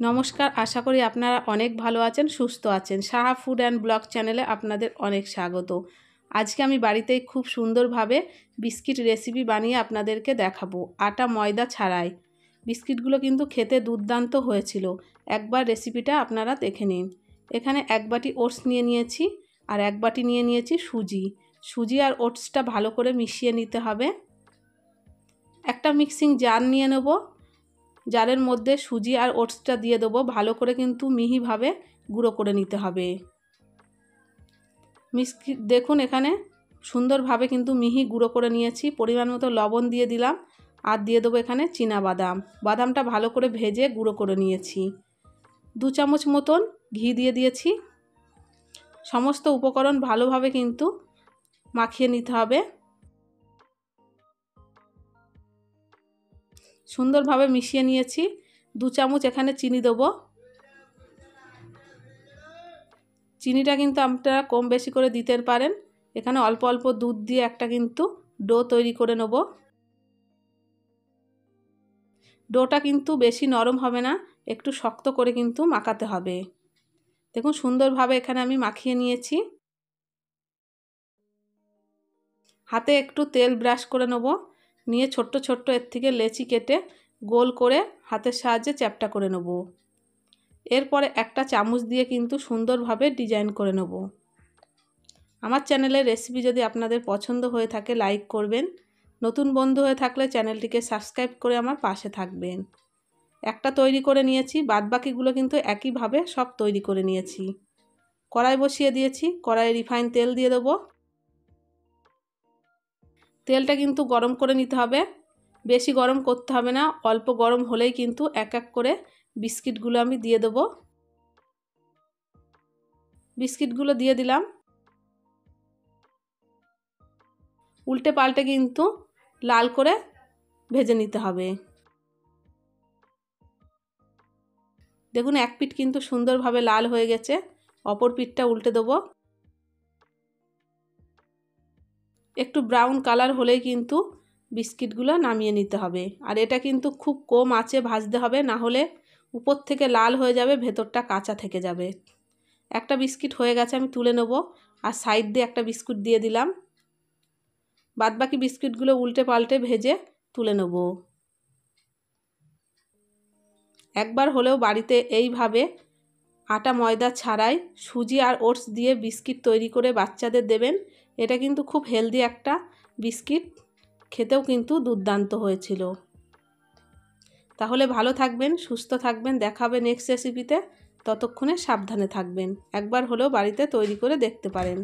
নমস্কার, আশা করি আপনারা অনেক ভালো আছেন, সুস্থ আছেন। সাহা ফুড অ্যান্ড ব্লগ চ্যানেলে আপনাদের অনেক স্বাগত। আজকে আমি বাড়িতেই খুব সুন্দরভাবে বিস্কিট রেসিপি বানিয়ে আপনাদেরকে দেখাবো, আটা ময়দা ছাড়াই। বিস্কিটগুলো কিন্তু খেতে দুর্দান্ত হয়েছিল। একবার রেসিপিটা আপনারা দেখে নিন। এখানে 1 বাটি ওটস নিয়ে নিয়েছি আর 1 বাটি নিয়ে নিয়েছি সুজি আর ওটসটা ভালো করে মিশিয়ে নিতে হবে। একটা মিক্সিং জার নিয়ে নেব, জারের মধ্যে সুজি আর ওটসটা দিয়ে দেবো। ভালো করে কিন্তু মিহিভাবে গুঁড়ো করে নিতে হবে। দেখুন এখানে সুন্দরভাবে কিন্তু মিহি গুঁড়ো করে নিয়েছি। পরিমাণ মতো লবণ দিয়ে দিলাম আর দিয়ে দেবো এখানে চীনাবাদাম। বাদামটা ভালো করে ভেজে গুঁড়ো করে নিয়েছি। 2 চামচ মতন ঘি দিয়ে দিয়েছি। সমস্ত উপকরণ ভালোভাবে কিন্তু মাখিয়ে নিতে হবে। সুন্দরভাবে মিশিয়ে নিয়েছি। 2 চামচ এখানে চিনি দেবো। চিনিটা কিন্তু আপনারা কম বেশি করে দিতে পারেন। এখানে অল্প অল্প দুধ দিয়ে একটা কিন্তু ডো তৈরি করে নেব। ডোটা কিন্তু বেশি নরম হবে না, একটু শক্ত করে কিন্তু মাখাতে হবে। দেখুন সুন্দরভাবে এখানে আমি মাখিয়ে নিয়েছি। হাতে একটু তেল ব্রাশ করে নেব, নিয়ে ছোট্ট ছোট্ট এর থেকে লেচি কেটে গোল করে হাতের সাহায্যে চ্যাপ্টা করে নেব। এরপরে একটা চামচ দিয়ে কিন্তু সুন্দরভাবে ডিজাইন করে নেব। আমার চ্যানেলের রেসিপি যদি আপনাদের পছন্দ হয়ে থাকে লাইক করবেন, নতুন বন্ধু হয়ে থাকলে চ্যানেলটিকে সাবস্ক্রাইব করে আমার পাশে থাকবেন। একটা তৈরি করে নিয়েছি, বাদবাকিগুলো কিন্তু একইভাবে সব তৈরি করে নিয়েছি। কড়াই বসিয়ে দিয়েছি, কড়াইয়ে রিফাইন তেল দিয়ে দেবো। তেলটা কিন্তু গরম করে নিতে হবে, বেশি গরম করতে হবে না। অল্প গরম হলেই কিন্তু এক এক করে বিস্কিটগুলো আমি দিয়ে দেবো। বিস্কিটগুলো দিয়ে দিলাম। উল্টে পাল্টে কিন্তু লাল করে ভেজে নিতে হবে। দেখুন এক পিঠ কিন্তু সুন্দরভাবে লাল হয়ে গেছে, অপর পিঠটা উল্টে দেবো। একটু ব্রাউন কালার হলেই কিন্তু বিস্কিটগুলো নামিয়ে নিতে হবে। আর এটা কিন্তু খুব কম আঁচে ভাজতে হবে, না হলে উপর থেকে লাল হয়ে যাবে, ভেতরটা কাঁচা থেকে যাবে। একটা বিস্কিট হয়ে গেছে, আমি তুলে নেব। আর সাইড দিয়ে একটা বিস্কুট দিয়ে দিলাম। বাদবাকি বিস্কিটগুলো উল্টে পাল্টে ভেজে তুলে নেব। একবার হলেও বাড়িতে এইভাবে আটা ময়দা ছাড়াই সুজি আর ওটস দিয়ে বিস্কিট তৈরি করে বাচ্চাদের দেবেন। এটা কিন্তু খুব হেলদি একটা বিস্কিট, খেতেও কিন্তু দুর্দান্ত হয়েছিল। তাহলে ভালো থাকবেন, সুস্থ থাকবেন, দেখা হবে নেক্সট রেসিপিতে। ততক্ষণে সাবধানে থাকবেন। একবার হলেও বাড়িতে তৈরি করে দেখতে পারেন।